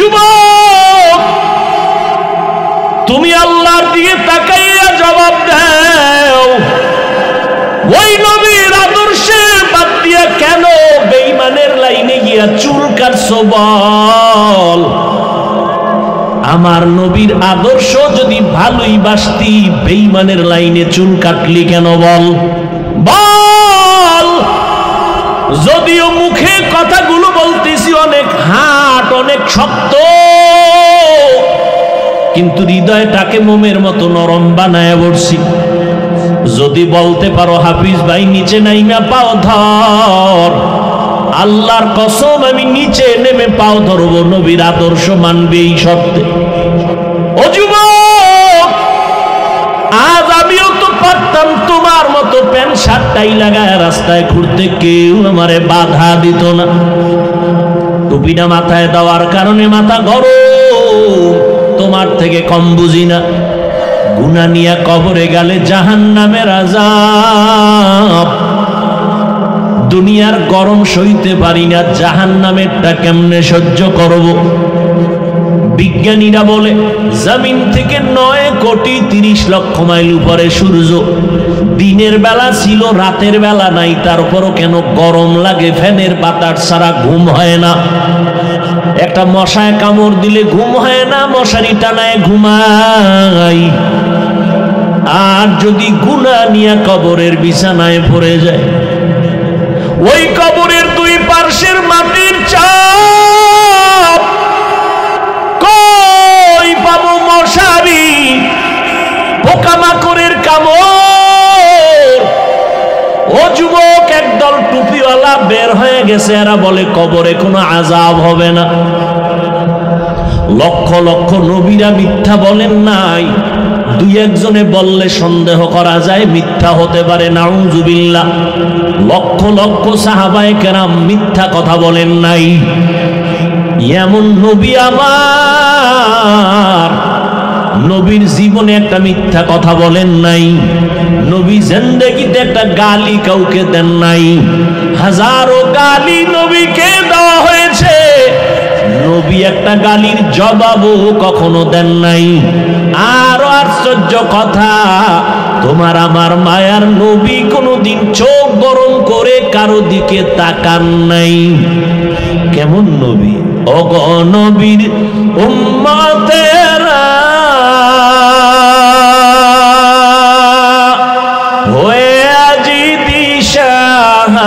যুবক, তুমি আল্লাহর দিকে তাকাইয়া জবাব দাও, ওই নবীর আদর্শে বাদ দিয়া কেন বেঈমানের লাইনে গিয়া চুল কাটছো বল? আমার নবীর আদর্শ যদি ভালোই বাসতি, বেঈমানের লাইনে চুল কাটলি কেন বল? বল। যদিও মুখে কথাগুলো বলতেছি অনেক হাট, অনেক শক্ত, কিন্তু হৃদয়টাকে মোমের মতো নরম বানায় বলছি। যদি বলতে পারো হাফিজ ভাই নিচে নাইমা পাও ধর, আল্লাহর কসম আমি নিচে নেমে পাও ধরবো, নবীর আদর্শ মানবে এই শর্তে। ও যুবক, আজ আমিও তো পারতাম তোমার মতো প্যান্ট শার্ট টাই লাগায় রাস্তায় ঘুরতে, কেউ আমারে বাধা দিত না। টুপিটা মাথায় দেওয়ার কারণে মাথা গরম, তোমার থেকে কম বুঝি না। গুনাহ নিয়া কবরে গেলে জাহান্নামের আযাব, দুনিয়ার গরম সইতে পারি না, জাহান্নামেরটা কেমনে সহ্য করব? বিজ্ঞানীরা বলে জমিন থেকে 9,30,00,000 মাইল উপরে সূর্য, দিনের বেলা ছিল রাতের বেলা নাই, তারপরও কেন গরম লাগে? ফ্যানের বাতাস ছাড়া ঘুম হয় না। একটা মশায় কামড় দিলে ঘুম হয় না, মশারি টানায় ঘুমাই। আর যদি গুনাহ নিয়া কবরের বিছানায় পড়ে যায়, ওই কবরের দুই পার্শ্বের মাটির চাপ, কই পাবো মশারি, পোকামাকড়ের কামড়? ও যুবক, একদল টুপিওয়ালা বের হয়ে গেছে, এরা বলে কবরে কোনো আযাব হবে না। লক্ষ লক্ষ নবীরা মিথ্যা বলেন নাই, দুই একজনে বললে সন্দেহ করা যায় মিথ্যা হতে পারে, নাউযুবিল্লাহ। লক্ষ লক্ষ সাহাবায়ে কেরাম মিথ্যা কথা বলেন নাই। এমন নবী আমার, নবীর জীবনে একটা মিথ্যা কথা বলেন নাই। নবী জিন্দেগিতে একটা গালি কাউকে দেন নাই। হাজারো গালি নবীকে দেওয়া হয়েছে, নবী একটা গালির জবাবও কখনো দেন নাই। আরো আশ্চর্য কথা, তোমার আমার মায়ার নবী কোনোদিন চোখ গরম করে কারো দিকে তাকান নাই। কেমন নবী? ওগো নবীর উম্মতেরা হয়ে আজি দিশাহারা,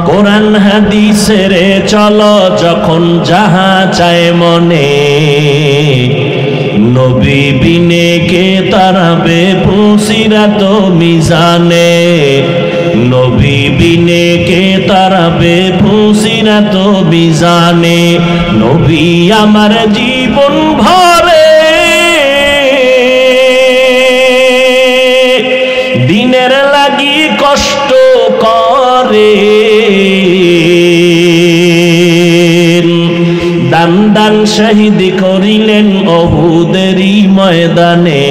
কোরআন হাদিসের চলো যখন যাহা চায় মনে, নবী বিনে কে তারাবে পুসিরাত মিজানে, নবী বিনে কে তারাবে পুসিরাত মিজানে। নবী আমার জীবন ভরে দিনের লাগি কষ্ট করে, দান দান শহীদ করিলেন উহুদেরই ময়দানে,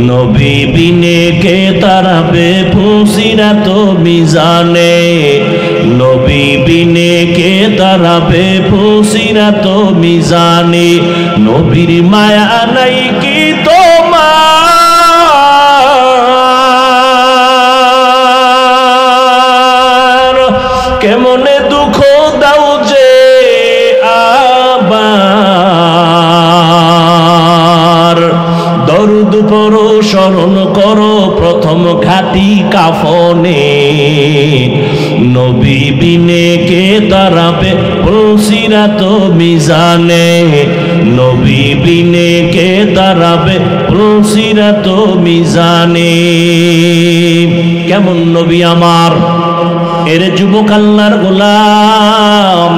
নবী বিনে কে তারাবে পুসিরাত মিজানে, নবী বিনে কে তারাবে পুসিরাত মিজানে। নবীর মায়া নাই কি তোমার, কেমনে দুঃখ দাও যে আবার, দরুদ পড়ো স্মরণ করো প্রথম ঘাটি কাফনে, নবী বিনে কে তারাবে পুসিরাত মিজানে, নবী বিনে কে তারাবে পুসিরাত মিজানে। কেমন নবী আমার? এর যুবক আল্লাহর গোলাম,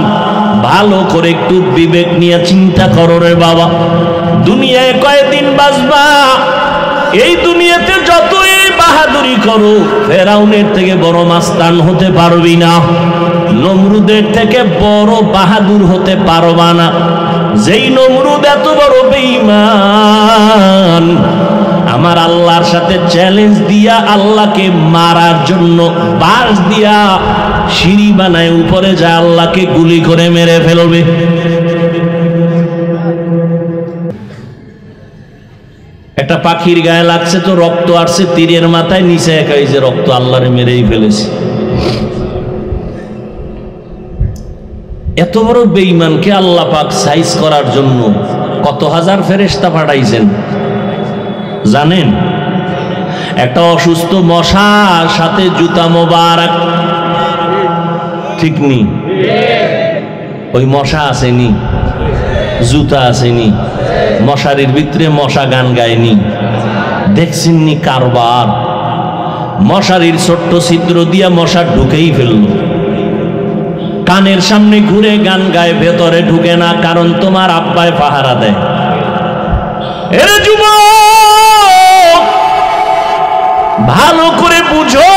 ভালো করে একটু বিবেক নিয়ে চিন্তা করো রে বাবা। দুনিয়ায় কয়দিন বাঁচবা? এই দুনিয়াতে যতই বাহাদুরি করো, ফেরাউনের থেকে বড় মাস্তান হতে পারবি না, নমরুদের থেকে বড় বাহাদুর হতে পারবা না। যেই নমরুদ এত বড় বেঈমান, আমার আল্লাহর সাথে চ্যালেঞ্জ দিয়া আল্লাহকে মারার জন্য বাঁশ দিয়া সিঁড়ি বানায় উপরে যায় আল্লাহকে গুলি করে মেরে ফেলবে। একটা পাখির গায়ে লাগছে তো রক্ত আসছে তীরের মাথায়, নিচে একাই যে রক্ত, আল্লাহরে মেরেই ফেলেছে। এত বড় বেঈমানকে আল্লাহ পাক সাইজ করার জন্য কত হাজার ফেরেশতা পাঠাইছেন জানেন? একটা অসুস্থ মশার সাথে জুতা মোবারক, ঠিক নি? ওই মশা আসেনি, জুতা আসেনি, মশারির ভিতরে মশা গান গায়নি, দেখছেননি কারবার? মশারির ছোট্ট ছিদ্র দিয়া মশা ঢুকেই ফেলল, কানের সামনে ঘুরে গান গায়, ভেতরে ঢুকে না, কারণ তোমার আব্বায় পাহারা দেয়। এরে যুবক, ভালো করে বুঝো,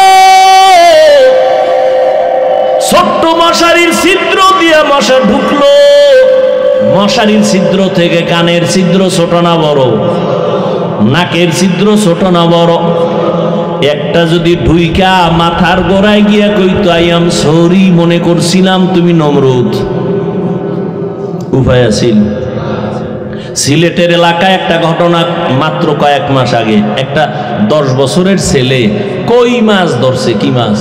ছোট্ট মশারির ছিদ্র দিয়া মশা ঢুকলো, মশারির ছিদ্র থেকে কানের ছিদ্র ছোট না বড়? নাকের ছিদ্র ছোট না বড়? একটা যদি ঢুইকা মাথার গোড়ায় গিয়া কইতো আই এম সরি, মনে করছিলাম তুমি নমরুদ, উপায় আছিল? সিলেটের এলাকায় একটা ঘটনা, মাত্র কয়েক মাস আগে একটা 10 বছরের ছেলে কই মাছ ধরছে। কি মাছ?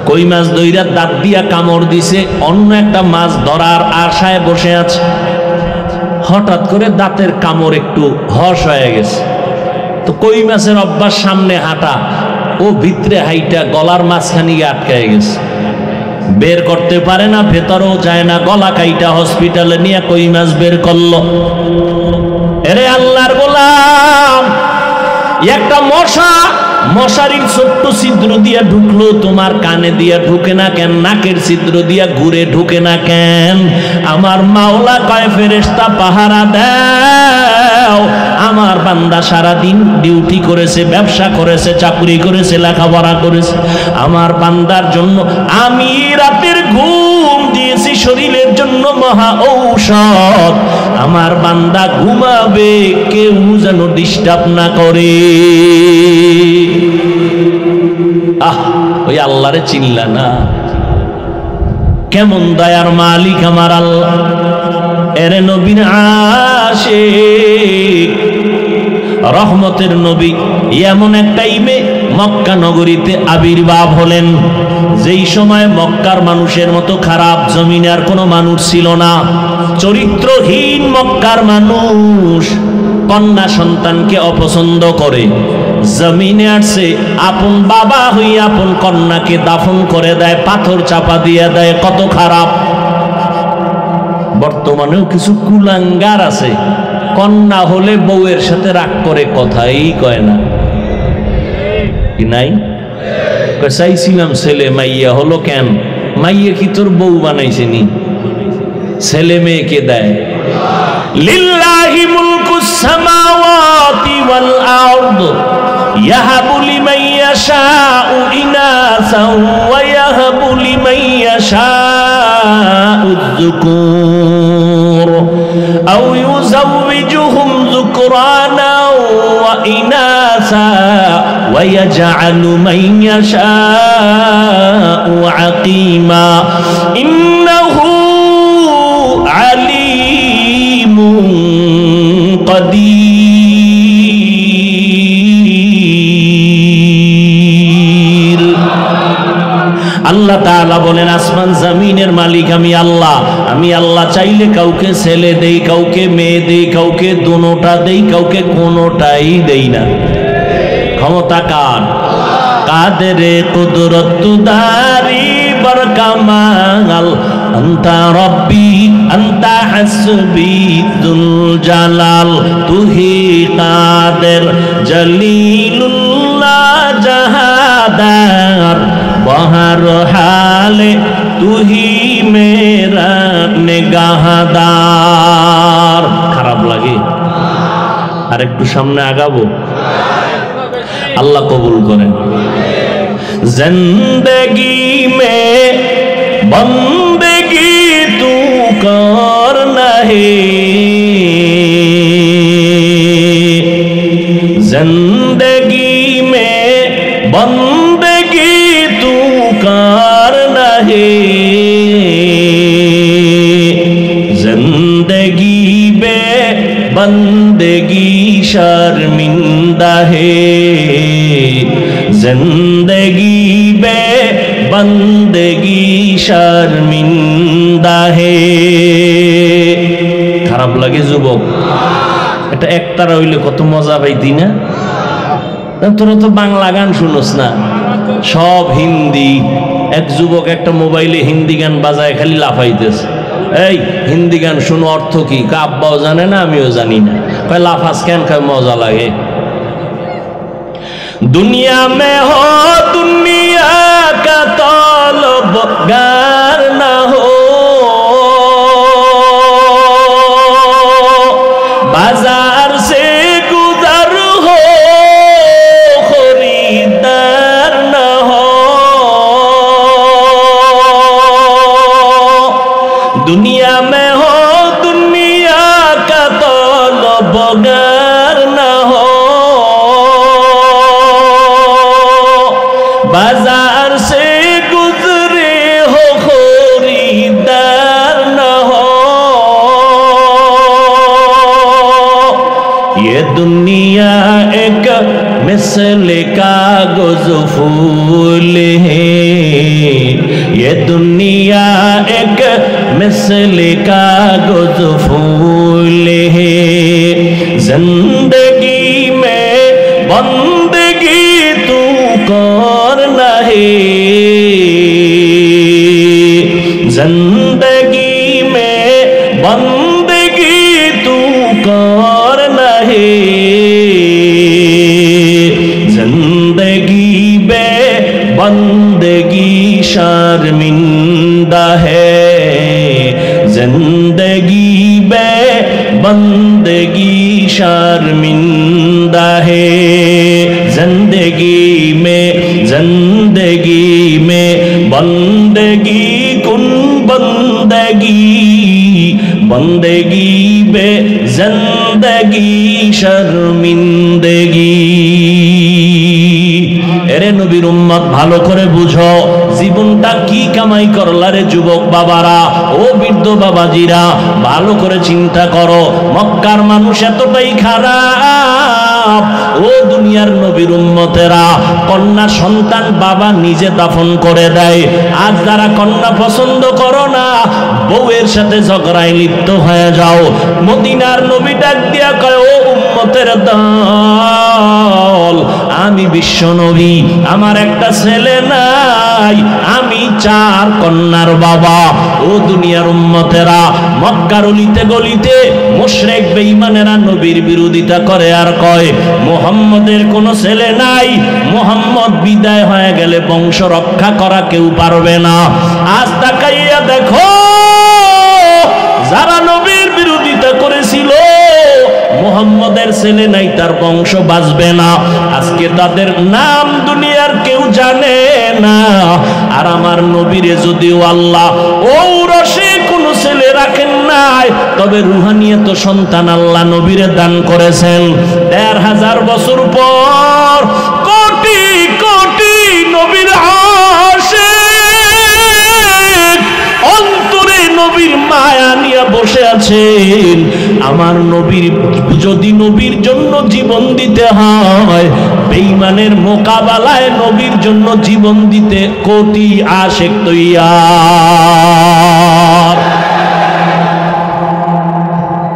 কই মাছ ধইরা দাঁত দিয়া কামড় দিছে, অন্য একটা মাছ ধরার আশায় বসে আছে। হঠাৎ করে দাঁতের কামড় একটু হস হয়ে গেছে, তো কই মাছের অভ্যাস সামনে হাঁটা, ও ভিতরে হাইটা গলার মাঝখানে আটকায় গেছে, বের করতে পারে না, ভেতরেও যায় না, গলা কাইটা হসপিটালে নিয়ে কই মাছ বের করলো। এরে আল্লাহর গোলাম, একটা মশা মশারির ছোট্ট ছিদ্র দিয়া ঢুকলো, তোমার কানে দিয়া ঢুকে না কেন? নাকের ছিদ্র দিয়া ঘুরে ঢুকে না কেন? আমার মাওলা কয় ফেরেশতা পাহারা দাও, আমার বান্দা সারাদিন ডিউটি করেছে, ব্যবসা করেছে, চাকরি করেছে, লেখাপড়া করেছে, আমার বান্দার জন্য আমি রাতের ঘুম দিয়েছি শরীরের জন্য মহা ঔষধ। আমার বান্দা ঘুমাবে, কেউ যেন ডিস্টার্ব না করে। আহ, ওই আল্লাহরে চিনলা না? কেমন দয়ার মালিক আমার আল্লাহ। এরে নবীর আশিক, রহমতের নবী এমন এক টাইমে মক্কা নগরীতে আবির্ভাব হলেন, যেই সময় মক্কার মানুষের মতো খারাপ জমিনে আর কোনো মানুষ ছিল না। চরিত্রহীন মক্কার মানুষ কন্যা সন্তানকে অপছন্দ করে, জমিনে আসছে আপন বাবা হইয়া আপন কন্যাকে দাফন করে দেয়, পাথর চাপা দিয়ে দেয়। কত খারাপ! বর্তমানেও কিছু কুলাঙ্গার আছে, কন্যা হলে বউয়ের সাথে রাগ করে, কথাই কয় না। কি নাই? চাইছিলাম ছেলে, মাইয়া হলো কেন? মাইয়া কি তোর বউ বানাইছে নি? ছেলে মেয়েকে দেয়। লিল্লাহি মুলকুস সামাওয়াতি ওয়াল আরদ ইয়াহাবু লিমান ইয়াশাউ ইনাসান ওয়া ইয়াহাবু লিমান ইয়াশাউ যুকুর আও ইউযাওবিজুহুম যুকরানা ওয়া ইনাসা ওয়া ইয়াজআলু মান ইয়াশাউ আকিমা ইন্নাহু আলিমুন কাদির। আল্লাহ তাআলা বলেন, আসমান জমিনের মালিক আমি আল্লাহ। আমি আল্লাহ চাইলে কাউকে ছেলে দেই, কাউকে মেয়ে দেই, কাউকে দুনোটা দেই, কাউকে কোনোটাই দেই না। ক্ষমতা কার? কাদেরে কুদরত দারি বরকামাল, আন্তা রব্বি আন্তা হাসবি দুল জালাল, তুহি কাদের জলিলুল্লাহ জাহাদার, বহর হালে তুহি মেরা নিগাহদার। খারাপ লাগে? আর একটু সামনে আগাবো? আল্লাহ কবুল করেন। জিন্দগি মে বন্দেগি তু করনা হে, है, जिंदगी बे बंदगी शर्मिंदा है, जिंदगी बे बंदगी शर्मिंदा है। খারাপ লাগে যুবক? এটা একতারা হইলে কত মজা পাইতি না? তোরা তো বাংলা গান শুনোস না, সব হিন্দি। এক যুবক একটা মোবাইলে হিন্দি গান বাজায় খালি লাফাইতেছে। এই হিন্দি গান শুনো, অর্থ কি? আব্বাও জানে না, আমিও জানি না। কয় লাফাস কেন? কয় মজা লাগে। दुनिया में हो दुनिया का तलबगार ना हो, बाजार से गुजर हो खरीदार ना हो। दुनिया में हो दुनिया का तलबगार ना हो, बाजार से गुजरे हो खरीदार न हो। ये दुनिया एक मिसल कागज फूल है, ये दुनिया एक मिसल कागज फूल है। जिंदगी में बंदगी तू करना है, जिंदगी में बंदगी तू करना है, जिंदगी में बंदगी शर्मिंदा है, जिंदगी में बंदगी शर्मिंदा है। जिंदगी में बंदगी कुन बंदगी, बंदगी बे जिंदगी शर्मिंदगी। এরে নবীর উম্মত, ভালো করে বুঝো জীবনটা কি কামাই করলা রে যুবক বাবারা, ও বৃদ্ধ বাবাজিরা, ভালো করে চিন্তা করো। মক্কার মানুষ এতটাই খারাপ, ও দুনিয়ার নবীর উম্মতেরা, কন্যা সন্তান বাবা নিজে দাফন করে দেয়। আজ যারা কন্যা পছন্দ করো না, বউয়ের সাথে ঝগড়ায় লিপ্ত হয়ে যাও। মদিনার নবী ডাক দিয়া কয়, ও উম্মতের দল, আমি বিশ্ব নবী, আমার একটা ছেলে নাই, আমি 4 কন্যার বাবা। ও দুনিয়ার উম্মতেরা, মক্কার অলিতে গলিতে মুশরিক বেঈমানেরা নবীর বিরোধিতা করে আর কয় মুহাম্মদের কোনো ছেলে নাই, মুহাম্মদ বিদায় হয়ে গেলে বংশ রক্ষা করা কেউ পারবে না। আজ তাকাইয়া দেখো, যারা নবীর বিরোধিতা করেছিল, মুহাম্মদের ছেলে নাই, তার বংশ বাঁচবে না, আজকে তাদের নাম দুনিয়ার কেউ জানে না। আর আমার নবীরে যদিও আল্লাহ ঔরসে কোনো ছেলে রাখেন নাই, তবে রুহানিয়ত সন্তান আল্লাহ নবীরে দান করেছেন। 1500 বছর পর কোটি কোটি নবীর আশিক অন্তরে নবীর মায়া নিয়ে বসে আছেন। আমার নবীর যদি নবীর জন্য জীবন দিতে হয়, বেঈমানের মোকাবেলায় নবীর জন্য জীবন দিতে কোটি আশিক তৈয়ার।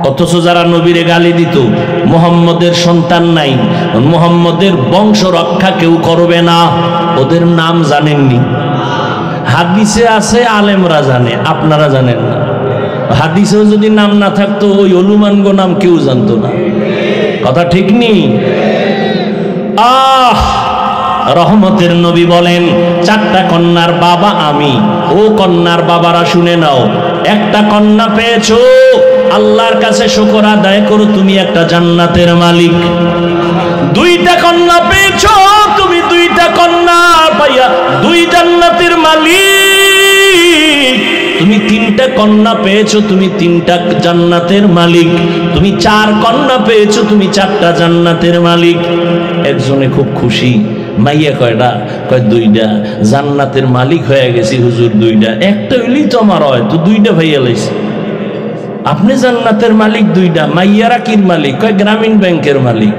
অথচ যারা নবীরে গালি দিত, মুহাম্মদের সন্তান নাই, মুহাম্মদের বংশ রক্ষা কেউ করবে না, ওদের নাম জানেননি? হাদিসে আছে, আলেমরা জানে, আপনারা জানেন না। হাদিসেও যদি নাম না থাকতো, ওই অলুমানগো নাম কেউ জানতো না। কথা ঠিক নেই? রহমতের নবী বলেন, 4টা কন্যার বাবা আমি। ও কন্যার বাবারা শুনে নাও, একটা কন্যা পেয়েছো, আল্লাহর কাছে শুকর আদায় করো, তুমি একটা জান্নাতের মালিক। 2টা কন্যা পেয়েছো, তুমি 2টা কন্যা পাইয়া 2 জান্নাতের মালিক। তুমি 3টা কন্যা পেয়েছো, তুমি 3টা জান্নাতের মালিক। তুমি 4 কন্যা পেয়েছো, তুমি 4টা জান্নাতের মালিক। একজনে খুব খুশি, মাইয়া কয়টা? কয় দুইটা। জান্নাতের মালিক হয়ে গেছি হুজুর দুইটা। একটা হইলেই তো আমার হয়, তো দুইটা ভাইয়া লাইছি। আপনি জান্নাতের মালিক দুইটা, মাইয়ারা কির মালিক? কয় গ্রামীণ ব্যাংকের মালিক।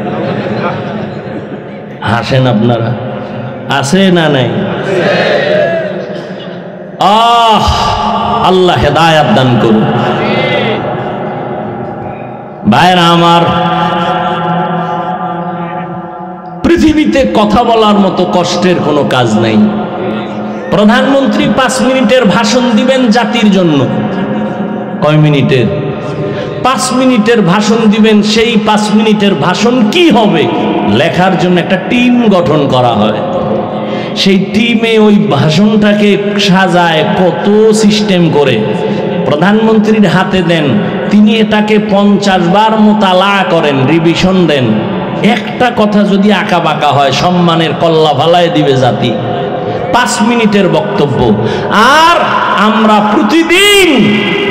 হাসেন আপনারা, আছে না নাই? আল্লাহ হেদায়াত দান করুন। ভাইরা আমার, পৃথিবীতে কথা বলার মতো কষ্টের কোনো কাজ নাই। প্রধানমন্ত্রী 5 মিনিটের ভাষণ দিবেন জাতির জন্য। কয় মিনিটের? 5 মিনিটের ভাষণ দিবেন। সেই 5 মিনিটের ভাষণ কি হবে লেখার জন্য একটা টিম গঠন করা হয়। সেই টিমে ওই ভাষণটাকে সাজায় কত সিস্টেম করে প্রধানমন্ত্রীর হাতে দেন। তিনি এটাকে 50 বার মোতালা করেন, রিভিশন দেন। একটা কথা যদি আঁকা বাঁকা হয় সম্মানের কল্লা ফালায় দিবে জাতি। 5 মিনিটের বক্তব্য। আর আমরা প্রতিদিন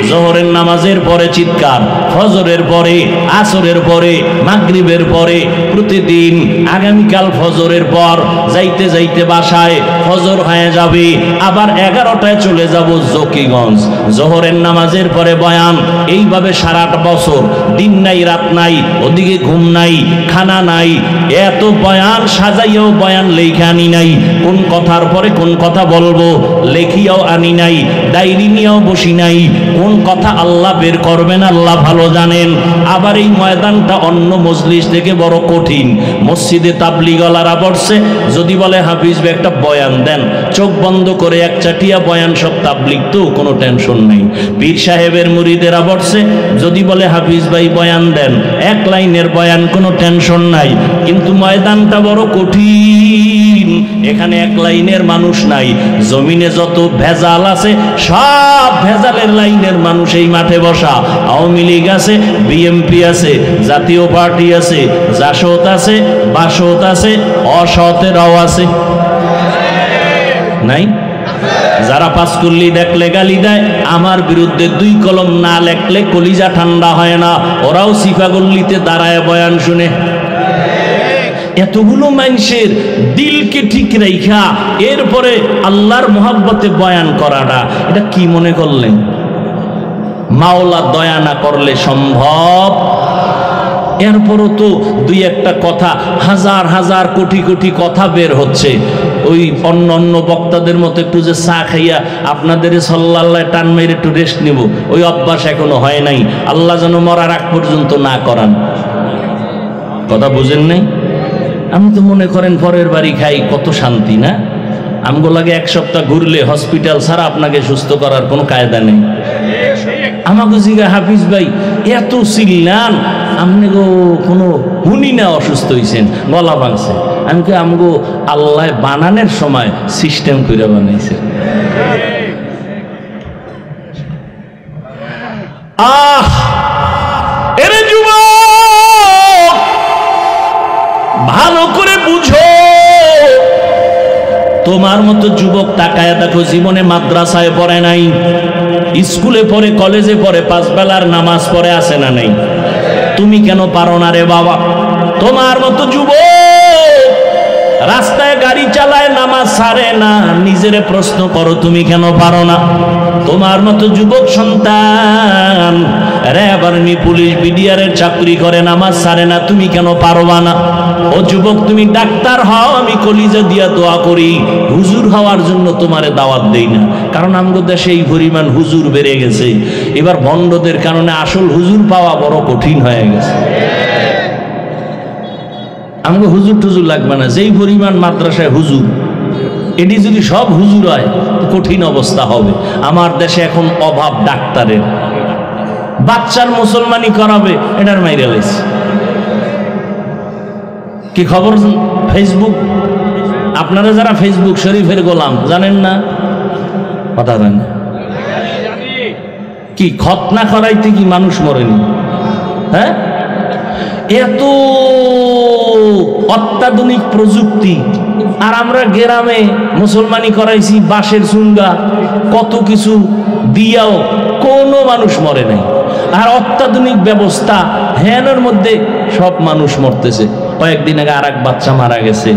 জোহরের নামাজের পরে চিৎকার, ফজরের পরে, আসরের পরে, মাগরিবের পরে, প্রতিদিন আগামীকাল ফজরের পর যাইতে যাইতে বাসায় ফজর হয়ে যাবে, আবার 11টায় চলে যাব জকিগঞ্জ, জোহরের নামাজের পরে বয়ান। এইভাবে সারাটা বছর দিন নাই রাত নাই, ওদিকে ঘুম নাই, খানা নাই, এত বয়ান সাজাইয়াও বয়ান লেখা আনি নাই। কোন কথার পরে কোন কথা বলবো লেখিয়াও আনি নাই, ডায়েরি নিয়েও বসি নাই। কোন কথা আল্লাহ বের করবেন আল্লাহ ভালো জানেন। আবার এই ময়দানটা অন্য মজলিস থেকে বড় কঠিন। মসজিদে তাবলিগওয়ালারা বসছে, যদি বলে হাফিজ ভাই একটা বয়ান দেন, চোখ বন্ধ করে এক চাটিয়া বয়ান, সব তাবলিগ তো কোনো টেনশন নেই। পীর সাহেবের মুরিদেরা বসছে, যদি বলে হাফিজ ভাই বয়ান দেন, এক লাইনের বয়ান, কোনো টেনশন নাই। কিন্তু ময়দানটা বড় কঠিন, এখানে এক লাইনের মানুষ নাই। জমিনে যত ভেজাল আছে সব ভেজালের লাইনের মানুষ এই মাঠে বসা। আওয়ামী লীগ আছে, বিএমপি আছে, জাতীয় পার্টি আছে, জাসদ আছে, বাসদ আছে, অসতেরাও আছে, নাই? যারা পাঁচকুল্লি দেখলে গালি দেয়, আমার বিরুদ্ধে 2 কলম না লেখলে কলিজা ঠান্ডা হয় না, ওরাও সিফাগল্লিতে দাঁড়ায় বয়ান শুনে। এতগুলো মানুষের দিলকে ঠিক রাইখা এরপরে আল্লাহর মোহাব্বতে বয়ান করাটা, এটা কি মনে করলেন? মাওলা দয়া না করলে সম্ভব? এরপরও তো 2-1টা কথা, হাজার হাজার কোটি কোটি কথা বের হচ্ছে। ওই অন্য অন্য বক্তাদের মতো একটু যে চা খাইয়া আপনাদের সাল্লাল্লাহ টান মেরে একটু রেস্ট নিব, ওই অভ্যাস এখনো হয় নাই। আল্লাহ যেন মরার আগ পর্যন্ত না করান। কথা বুঝেন নাই? আমি তো মনে করেন পরের বাড়ি খাই, কত শান্তি না? আমগো লাগে 1 সপ্তাহ ঘুরলে হসপিটাল ছাড়া আপনাকে সুস্থ করার কোনো কায়দা নেই। আমাকে জিগা হাফিজ ভাই এত চিল্লান, আপনি গো কোনো হুনি না অসুস্থ হয়েছেন, গলা ভাঙছে। আমি কে আমগো আল্লাহ বানানোর সময় সিস্টেম করে বানাইছে। এরে যুবক, ভালো করে বুঝো। তোমার মতো যুবক তাকায় দেখো, জীবনে মাদ্রাসায় পড়ে নাই, স্কুলে পড়ে, কলেজে পড়ে, 5 বেলার নামাজ পড়ে, আছে না নেই? তুমি কেন পারো না রে বাবা? তোমার মতো যুবক রাস্তায় গাড়ি চালায়, নামাজ ছাড়ে না, নিজেরে প্রশ্ন করো তুমি কেন পারো না? তোমার মতো যুবক সন্তান র্যাব, আর্মি, পুলিশ, বিডিআরের চাকরি করে, নামাজ ছাড়ে না, তুমি কেন পারবা না? ও যুবক, তুমি ডাক্তার হও, আমি কলিজা দিয়া দোয়া করি। হুজুর হওয়ার জন্য তোমারে দাওয়াত দেই না, কারণ আমগো দেশে এই পরিমাণ হুজুর বেড়ে গেছে। এবার ভণ্ডদের কারণে আসল হুজুর পাওয়া বড় কঠিন হয়ে গেছে। আমাকে হুজুর টুজুর লাগবে না, যেই পরিমাণ মাদ্রাসায় হুজুর, এটি যদি সব হুজুর হয় তো কঠিন অবস্থা হবে। আমার দেশে এখন অভাব ডাক্তারের। বাচ্চার মুসলমানি করাবে, এটার মাইরে লাইছে। কি খবর? ফেসবুক, আপনারা যারা ফেসবুক শরীফের গোলাম জানেন না? কথা জানেন কি? খতনা করাইতে কি মানুষ মরেনি? হ্যাঁ, এত অত্যাধুনিক প্রযুক্তি, আর আমরা গ্রামে মুসলমানি করাইছি বাঁশের চুঙ্গা, কত কিছু দিয়াও কোনো মানুষ মরে নাই। আর অত্যাধুনিক ব্যবস্থা, হ্যানের মধ্যে সব মানুষ মরতেছে। কয়েকদিন আগে আর এক বাচ্চা মারা গেছে,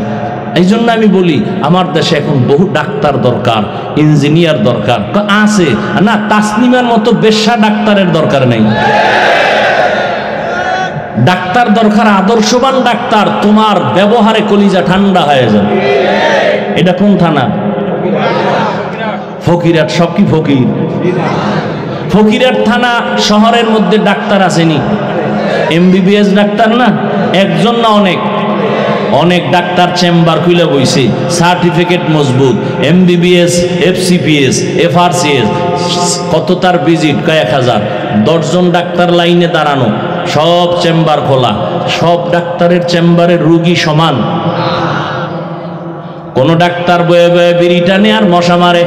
এই জন্য আমি বলি আমার দেশে এখন বহু ডাক্তার দরকার, ইঞ্জিনিয়ার দরকার আছে না, তাসনিমার মতো বেশ্যা ডাক্তারের দরকার নেই। ডাক্তার দরকার আদর্শবান ডাক্তার, তোমার ব্যবহারে কলিজা ঠান্ডা হয়ে যাবে। এটা কোন থানা? ফকিরহাট। সব কি ফকির? ফকিরহাট থানা শহরের মধ্যে ডাক্তার আসেনি? এমবিবিএস ডাক্তার না, একজন না অনেক, অনেক ডাক্তার চেম্বার খুলে বইছে, সার্টিফিকেট মজবুত, এমবিবিএস, এফসিপিএস, এফআরসিএস, কত তার ভিজিট, কয়েক হাজার, 10 জন ডাক্তার লাইনে দাঁড়ানো, সব চেম্বার খোলা। সব ডাক্তারের চেম্বারে রুগী সমান? কোন ডাক্তার বয়ে বয়ে বিড়ি টানে আর মশা মারে,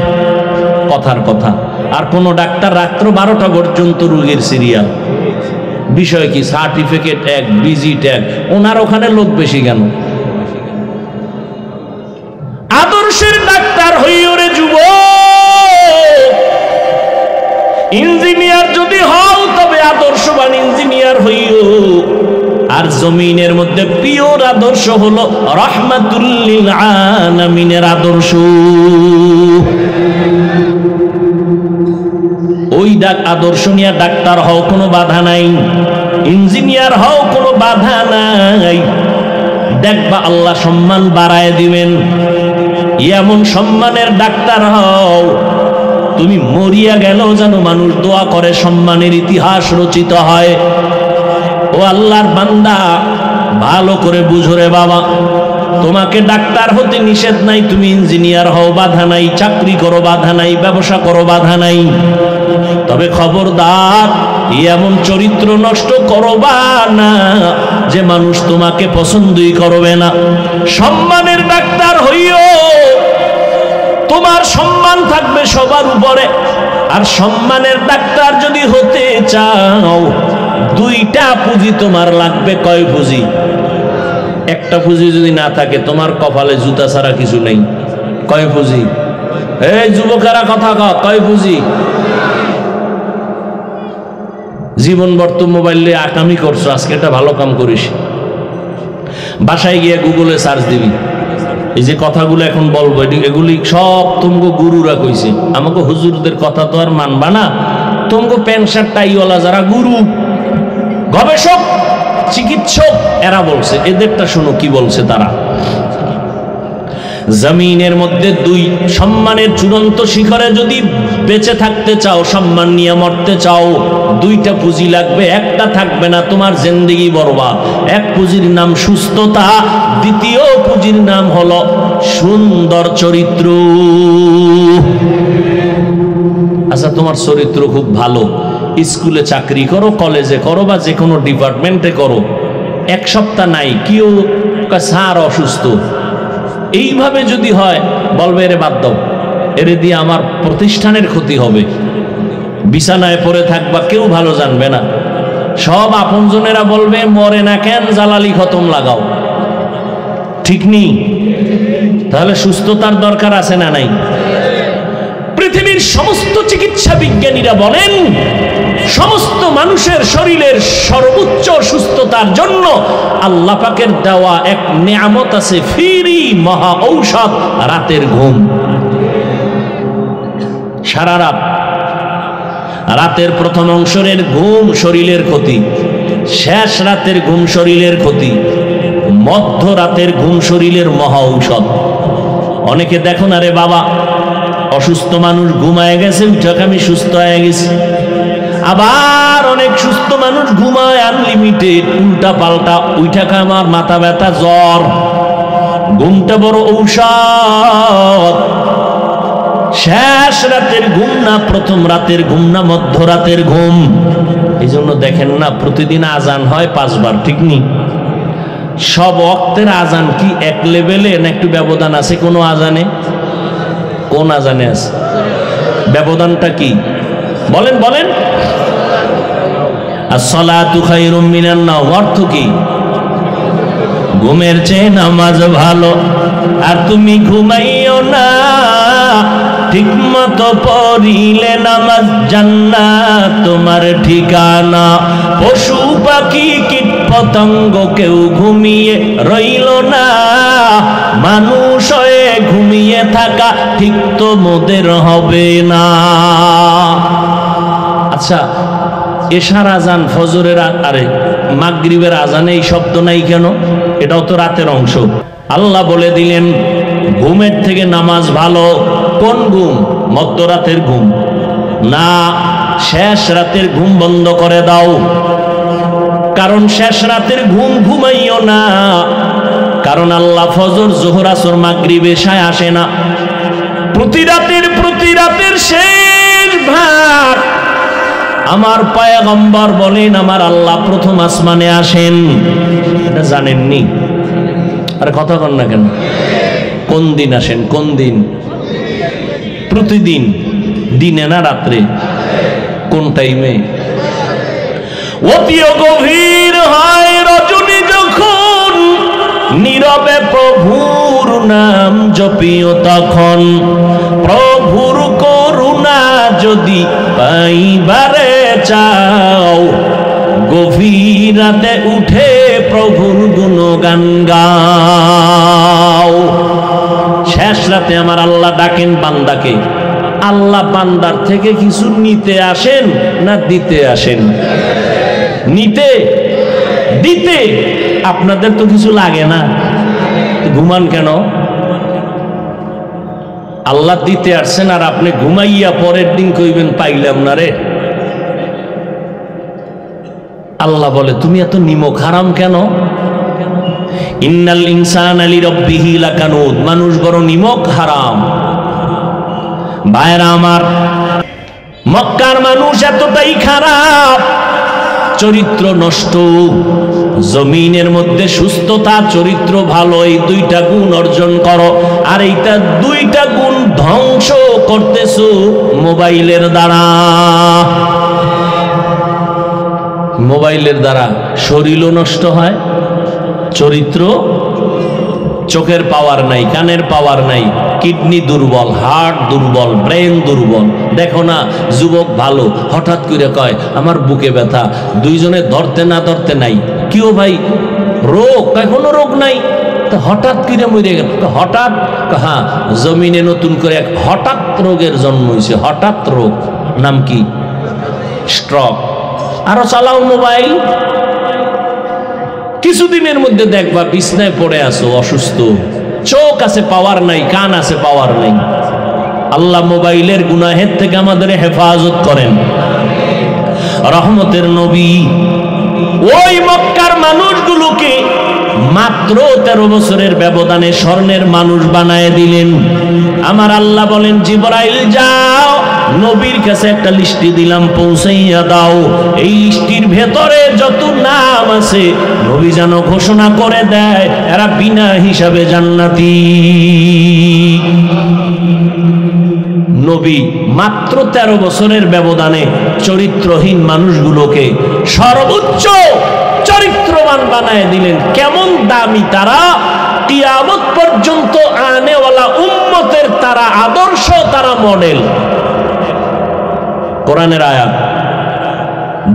কথার কথা। আর কোন ডাক্তার রাত্র 12টা পর্যন্ত রুগীর সিরিয়াল। বিষয় কি? সার্টিফিকেট এক, ভিজিট এক। ওনার ওখানে লোক বেশি কেন? আদর্শের ডাক্তার হইও রে যুবক। ইঞ্জিনিয়ার যদি হও তবে আদর্শবান ইঞ্জিনিয়ার হইও। আর জমিনের মধ্যে পিওর আদর্শ হলো রাহমাতুল লিল আলামিনের আদর্শ। ওই আদর্শ নিয়ে ডাক্তার হও, কোনো বাধা নাই। ইঞ্জিনিয়ার হও, কোনো বাধা নাই। দেখবা আল্লাহ সম্মান বাড়ায় দিবেন। এমন সম্মানের ডাক্তার হও, তুমি মরিয়া গেলেও যেন মানুষ দোয়া করে, সম্মানের ইতিহাস রচিত হয়। ও আল্লাহর বান্দা, ভালো করে বুঝো রে বাবা, তোমাকে ডাক্তার হতে নিষেধ নাই, তুমি ইঞ্জিনিয়ার হও, বাধা নাই। চাকরি করো, বাধা নাই। ব্যবসা করো, বাধা নাই। তবে খবরদার, এমন চরিত্র নষ্ট করবা না যে মানুষ তোমাকে পছন্দই করবে না। সম্মানের ডাক্তার হইও, তোমার সম্মান থাকবে সবার উপরে। আর সম্মানের ডাক্তার যদি হতে চাও, 2টা পুঁজি তোমার লাগবে। কয় পুঁজি? একটা পুঁজি যদি না থাকে, তোমার কপালে জুতা ছাড়া কিছু নেই। কয় পুঁজি? এই যুবকেরা কথা কয় পুঁজি? জীবন বর্ত মোবাইলে আকামি করছো, আজকে একটা ভালো কাম করিস, বাসায় গিয়ে গুগলে সার্চ দিবি। এই যে কথাগুলো এখন বলবো, এগুলি সব তুমগো গুরুরা কইছে। আমাকে হুজুরদের কথা তো আর মানবা না। তুমগো প্যান্ট শার্ট টাইওয়ালা যারা গুরু, গবেষক, চিকিৎসক, এরা বলছে। এদেরটা শোনো কি বলছে তারা। জমিনের মধ্যে 2 সম্মানের চূড়ান্ত শিখরে যদি বেঁচে থাকতে চাও, সম্মান নিয়ে মরতে চাও, 2টা পুঁজি লাগবে। একটা থাকবে না, তোমার জিন্দেগি বরবাদ। এক পুঁজির নাম সুস্থতা, দ্বিতীয় পুঁজির নাম হলো সুন্দর চরিত্র। আচ্ছা, তোমার চরিত্র খুব ভালো, স্কুলে চাকরি করো, কলেজে করো, বা যে কোনো ডিপার্টমেন্টে করো, 1 সপ্তাহ নাই, কেউ স্যার অসুস্থ, এইভাবে যদি হয়, বলবে এরে বাদ দাও, এরে দিয়ে আমার প্রতিষ্ঠানের ক্ষতি হবে। বিছানায় পড়ে থাকবা, কেউ ভালো জানবে না। সব আপনজনেরা বলবে মরে না কেন, জালালি খতম লাগাও। ঠিক নেই? তাহলে সুস্থতার দরকার আছে না নাই? পৃথিবীর সমস্ত চিকিৎসা বিজ্ঞানীরা বলেন, সমস্ত মানুষের শরীরের সর্বোচ্চ সুস্থতার জন্য আল্লাহ পাকের দেওয়া এক নিয়ামত আছে, ফ্রি মহা ঔষধ, রাতের ঘুম। সারা রাত, রাতের প্রথম অংশের ঘুম শরীরের ক্ষতি, শেষ রাতের ঘুম শরীরের ক্ষতি, মধ্য রাতের ঘুম শরীরের মহা ঔষধ। অনেকে দেখো না রে বাবা, অসুস্থ মানুষ ঘুমায় গেছে, উঠাকে আমি সুস্থ হয়ে গেছি। আবার অনেক সুস্থ মানুষ ঘুমায় আনলিমিটেড, উল্টা পাল্টা, উঠাকে আমার মাথা ব্যথা, জ্বর। ঘুমটা বড় ঔষধ। শেষ রাতের ঘুম না, প্রথম রাতের ঘুম না, মধ্য রাতের ঘুম। এই জন্য দেখেন না, প্রতিদিন আজান হয় 5 বার, ঠিক নি? সব ওয়াক্তের আজান কি এক লেভেলে না একটু ব্যবধান আছে কোনো আজানে? কোন আজানে আছে ব্যবধানটা কি? বলেন বলেন। আসসালাতু খায়রুম মিনান নাওম অর্থ কি? ঘুমের চেয়ে নামাজ ভালো। আর তুমি ঘুমাইও না, ঠিক মতো পড়িলে নামাজ জান্নাত তোমার ঠিকানা। পশু পাখি কীট পতঙ্গ কেউ ঘুমিয়ে রইল না, মানুষ হয়ে ঘুমিয়ে থাকা ঠিক তো মোদের হবে না। আচ্ছা, এশার আজান, ফজরের আরে মাগরিবের আজানে এই শব্দ নাই কেন? এটাও তো রাতের অংশ। আল্লাহ বলে দিলেন ঘুমের থেকে নামাজ ভালো। কোন ঘুম? মধ্যরাতের ঘুম না, শেষ রাতের ঘুম বন্ধ করে দাও। কারণ শেষ রাতের ঘুম ঘুমাইও না, কারণ আল্লাহ ফজর, জোহর, আসর, মাগরিব, এশায় আসে না। প্রতি রাতের শেষ ভাগ আমার পয়গম্বর বলেন আমার আল্লাহ প্রথম আসমানে আসেন। এটা জানেননি? আরে কথা কন না কেন? কোন দিন আসেন? কোন দিন? প্রতিদিন। দিনে না রাত্রে? কোন টাইমে? অতি গভীর হয় রজনী যখন, নীরবে প্রভুর নাম জপিও তখন। প্রভুর করুণা যদি পাইবারে চাও, গভীর রাতে উঠে প্রভুর গুণগান গাও। শেষ রাতে আমার আল্লাহ ডাকেন বান্দাকে। আল্লাহ বান্দার থেকে কিছু নিতে আসেন না দিতে আসেন? নিতে, দিতে। আপনাদের তো কিছু লাগে না, ঘুমান কেন? আল্লাহ দিতে আসছেন আর আপনি ঘুমাইয়া পরের দিন কইবেন পাইলাম না রে। আল্লাহ বলে তুমি এত নিমক হারাম কেন? ইন্নাল ইনসানা লিরাব্বিহি লাকানুদ, মানুষ বড় নিমক হারাম। ভাইরা আমার, মক্কার মানুষ এতটাই খারাপ, চরিত্র নষ্ট। জমিনের মধ্যে সুস্থতা, চরিত্র ভালো, এই দুইটা গুণ অর্জন করো। আর এইটা দুইটা গুণ ধ্বংস করতেছো মোবাইলের দ্বারা। মোবাইলের দ্বারা শরীরও নষ্ট হয়, চরিত্র, চোখের পাওয়ার নাই, কানের পাওয়ার নাই, কিডনি দুর্বল, হার্ট দুর্বল, ব্রেন দুর্বল। দেখো না যুবক ভালো, হঠাৎ করে কয় আমার বুকে ব্যথা, দুইজনে ধরতে না ধরতে নাই। কিও ভাই রোগ? কোনো রোগ নাই, তো হঠাৎ করে মরে গেল। হঠাৎ? হ্যাঁ, জমিনে নতুন করে এক হঠাৎ রোগের জন্ম হয়েছে। হঠাৎ রোগ, নাম কি? স্ট্রোক। আরো চালাও মোবাইল, কিছুদিনের মধ্যে দেখবা বিছনায় পড়ে আছো অসুস্থ। চোখ আছে পাওয়ার নাই, কান আছে পাওয়ার নাই। আল্লাহ মোবাইলের গুনাহের থেকে আমাদের হেফাজত করেন। রহমতের নবী ওই মক্কার মানুষগুলোকে মাত্র 13 বছরের ব্যবধানে স্বর্ণের মানুষ বানায় দিলেন। আমার আল্লাহ বলেন জিবরাইল যাও, নবীর কাছে একটা লিস্টি দিলাম, পৌঁছাইয়া দাও। এই লিস্টির ভেতরে যত নাম আছে নবী যেন ঘোষণা করে দেয় এরা বিনা হিসাবে জান্নাতি। নবী মাত্র 13 বছরের ব্যবধানে চরিত্রহীন মানুষগুলোকে সর্বোচ্চ চরিত্রবান বানায় দিলেন। কেমন দামি তারা! কিয়ামত পর্যন্ত আনেওয়ালা উম্মতের তারা আদর্শ, তারা মডেল। কোরআনের আয়াত।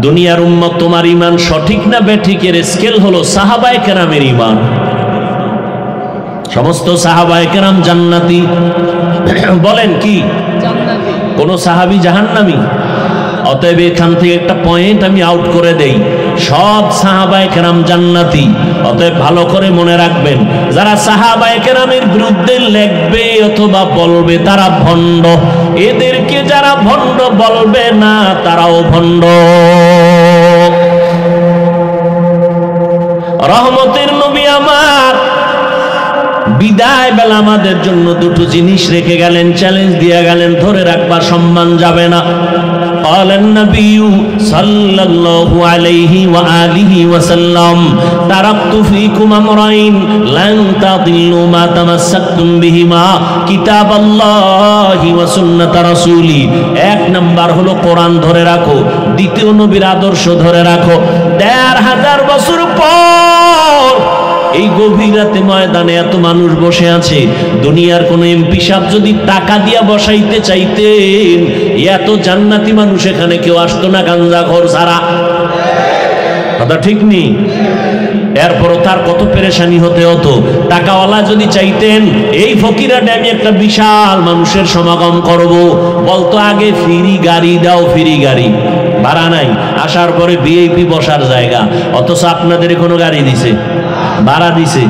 দুনিয়ার উম্মত তোমার ঈমান সঠিক না বেঠিকের স্কেল হলো সাহাবায়ে কেরামের ঈমান। সমস্ত সাহাবায়ে কেরাম জান্নাতি। বলেন কি? কোন সাহাবী জাহান্নামী? অতএব এখান থেকে একটা পয়েন্ট আমি আউট করে দেই, সব সাহাবায়ে কেরাম জান্নাতি। অতএব ভালো করে মনে রাখবেন, যারা সাহাবায়ে কেরামের বিরুদ্ধে লেখবে অথবা বলবে তারা ভণ্ড। এদেরকে যারা ভণ্ড বলবে না তারাও ভণ্ড। রহমতের নবী আমার বিদায় বেলা আমাদের জন্য দুটো জিনিস রেখে গেলেন, চ্যালেঞ্জ দিয়ে গেলেন, ধরে রাখবা, সম্মান যাবে না। قال النبي صلى الله عليه وآله وسلم تركت فيكم أمرين لن تضلوا ما تمسكتم بهما كتاب الله وسنة رسولي। এক নাম্বার হলো কোরআন ধরে রাখো, দ্বিতীয় নবীর আদর্শ ধরে রাখো। 1500 বছর পর এই গভীর রাতে ময়দানে এত মানুষ বসে আছে। দুনিয়ার কোন এমপি সাহেব যদি টাকা দিয়া বসাইতে চাইতেন, এত জান্নাতি মানুষ এখানে কেউ আসতো না গাঞ্জাখোর ছাড়া। কথা ঠিক নেই? এরপরও তার কত পেরেশানি হতে হতো। টাকাওয়ালা যদি চাইতেন এই ফকিরাটে আমি একটা বিশাল মানুষের সমাগম করব, বলতো আগে ফ্রি গাড়ি দাও, ফ্রি গাড়ি, ভাড়া নাই, আসার পরে ভিআইপি বসার জায়গা। অথচ আপনাদের কোনো গাড়ি দিছে? ভাড়া দিছে।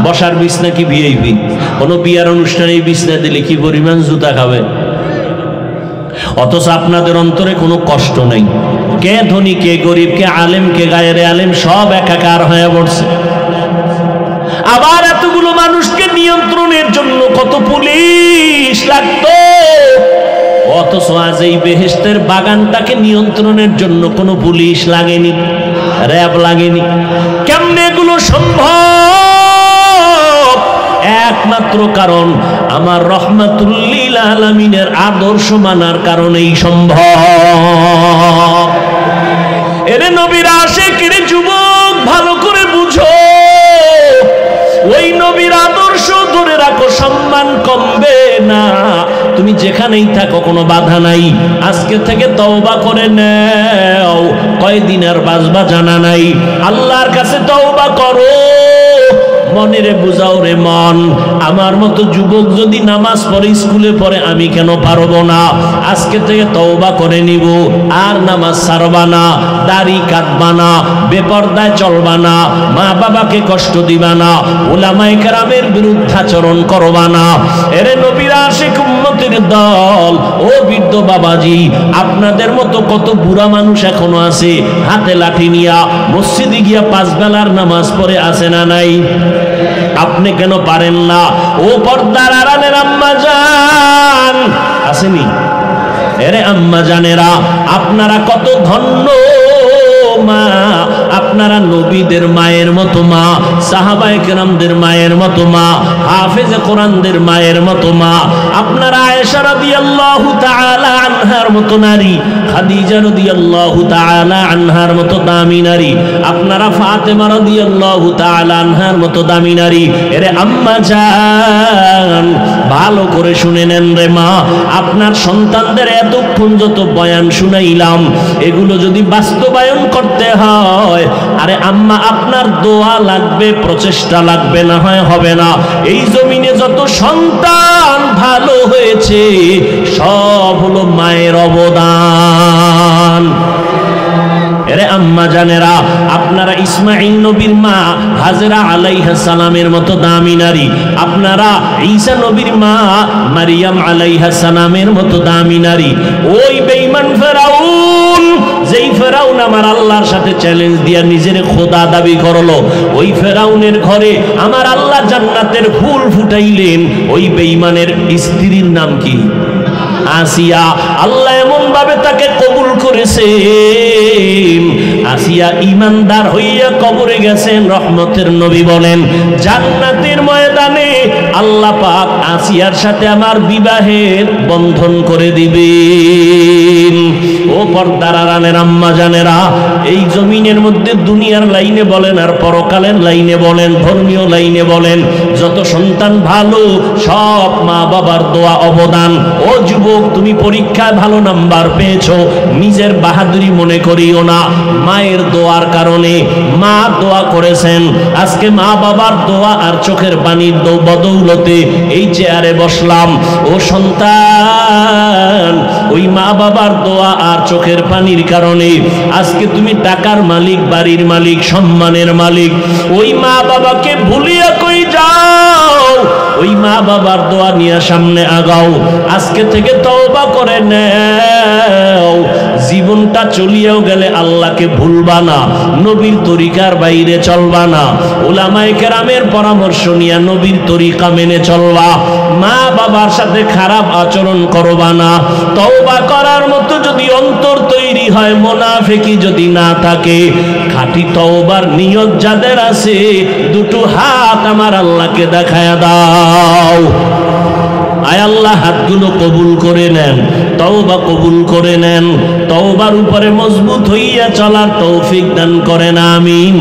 বসার বিছনা কি ভিআইপি? কোনো বিয়ার অনুষ্ঠানে এই বিছনা দিলে কি পরিমাণ জুতা খাবে। অথচ আপনাদের অন্তরে কোনো কষ্ট নেই। কে ধনী, কে গরিব, কে আলেম, কে গায়েরে আলেম, সব একাকার হয়ে পড়ছে। আবার এতগুলো মানুষকে নিয়ন্ত্রণের জন্য কত পুলিশ লাগতো, অথচ আজ এই বেহেশতের বাগানটাকে নিয়ন্ত্রণের জন্য কোনো পুলিশ লাগেনি, র্যাব লাগেনি। কেমনে এগুলো সম্ভব? একমাত্র কারণ আমার রহমাতুল্লিল আলামিনের আদর্শ মানার কারণেই সম্ভব। এরে নবীর আশিক, রে যুবক, ভালো করে বুঝো, ওই নবীর আদর্শ ধরে রাখো, সম্মান কমবে না। তুমি যেখানেই থাকো কোনো বাধা নাই। আজকে থেকে তওবা করে নাও, কয়দিন আর বাঁচবা জানা নাই। আল্লাহর কাছে তওবা করো, মনেরে বুঝাও রে মন, আমার মতো যুবক যদি নামাজ পড়ে, স্কুলে পড়ে, আমি কেন পারবো না? আজকে থেকে তওবা করে নিব, আর নামাজ ছাড়বা না, দাড়ি কাটবা না, বেপরদায় চলবা না, মা বাবাকে কষ্ট দিবা না, উলামায়ে কেরামের বিরুদ্ধাচরণ করবা না। এরে নবীর আশিক উম্মতের দল, ও বৃদ্ধ বাবাজি, আপনাদের মতো কত বুড়া মানুষ এখনো আছে, হাতে লাঠি নিয়া মসজিদে গিয়া 5 বেলার নামাজ পড়ে, আছে না নাই? আপনি কেন পারেন না? ও পর্দার আড়ালের আম্মা জান, আসেনি? এরে আম্মা জানেরা, আপনারা কত ধন্য মা, আপনারা নবীদের মায়ের মতো মা, সাহাবায়ে কেরামদের মায়ের মতো মা, হাফেজে কোরআনদের মায়ের মতো মা। আপনারা আয়েশা রাদিয়াল্লাহু তাআলা আনহার মতো নারী, খাদিজা রাদিয়াল্লাহু তাআলা আনহার মতো দামি নারী, আপনারা ফাতেমা রাদিয়াল্লাহু তাআলা আনহার মতো দামি নারী। এরে আম্মা জান, ভালো করে শুনে নেন রে মা, আপনার সন্তানদের এতক্ষণ যত বয়ান শুনাইলাম, এগুলো যদি বাস্তবায়ন করতে হয়, আরে আম্মা আপনার দোয়া লাগবে, প্রচেষ্টা লাগবে, না হয় হবে না। এই জমিনে যত সন্তান ভালো হয়েছে সব হলো মায়ের অবদান। এরে আম্মা জানেরা, আপনারা ইসমাঈল নবীর মা হাজেরা আলাইহিস সালামের মতো দামি নারী, আপনারা ঈসা নবীর মা মারিয়াম আলাইহিস সালামের মতো দামি নারী। ওই বেঈমান ফেরাউন, যেই ফেরাউন আমার আল্লাহর সাথে চ্যালেঞ্জ দিয়া নিজের খোদা দাবি করলো, ওই ফেরাউনের ঘরে আমার আল্লাহ জান্নাতের ফুল ফুটাইলেন। ওই বেঈমানের স্ত্রীর নাম কি? আসিয়া। আল্লাহ এমন ভাবে তাকে কবুল করেছেন, আসিয়া ইমানদার হইয়া কবরে গেছেন। রহমতের নবী বলেন, জান্নাতের ময়দানে আল্লাহ পাক আসিয়ার সাথে আমার বিবাহের বন্ধন করে দিবেন। ও পর্দার আড়ালের আম্মা জানেরা, এই জমিনের মধ্যে দুনিয়ার লাইনে বলেন আর পরকালের লাইনে বলেন, ধর্মীয় লাইনে বলেন, যত সন্তান ভালো সব মা বাবার দোয়া অবদান। ও যুবক, তুমি পরীক্ষায় ভালো নাম্বার পেয়েছো, নিজের বাহাদুরি মনে করিও না, মায়ের দোয়ার কারণে। মা দোয়া করেছেন, আজকে মা বাবার দোয়া আর চোখের পানির বদৌলতে এই চেয়ারে বসলাম। ও সন্তান, ওই মা বাবার দোয়া আর চোখের পানির কারণে আজকে তুমি টাকার মালিক, বাড়ির মালিক, সম্মানের মালিক। ওই মা বাবাকে ভুলিয়া কই যাও, ওই মা বাবার দোয়া নিয়ে সামনে আগাও। আজকে থেকে তওবা করে নাও, জীবনটা চলিয়েও গেলে আল্লাহকে ভুলবা না, নবীর তরিকার বাইরে চলবা না, উলামায়ে কেরামের পরামর্শ নিয়ে নবীর তরিকা মেনে চলবা, মা বাবার সাথে খারাপ আচরণ করবা না। তওবা করার মতো যদি অন্তর তৈরি হয়, মুনাফিকি যদি না থাকে, খাঁটি তওবার নিয়ত যাদের আছে, দুটো হাত আমার আল্লাহকে দেখায়া দাও। আয় আল্লাহ, হাতগুলো কবুল করে নেন, তওবা কবুল করে নেন, তওবার উপরে মজবুত হইয়া চলার তৌফিক দান করেন, আমিন।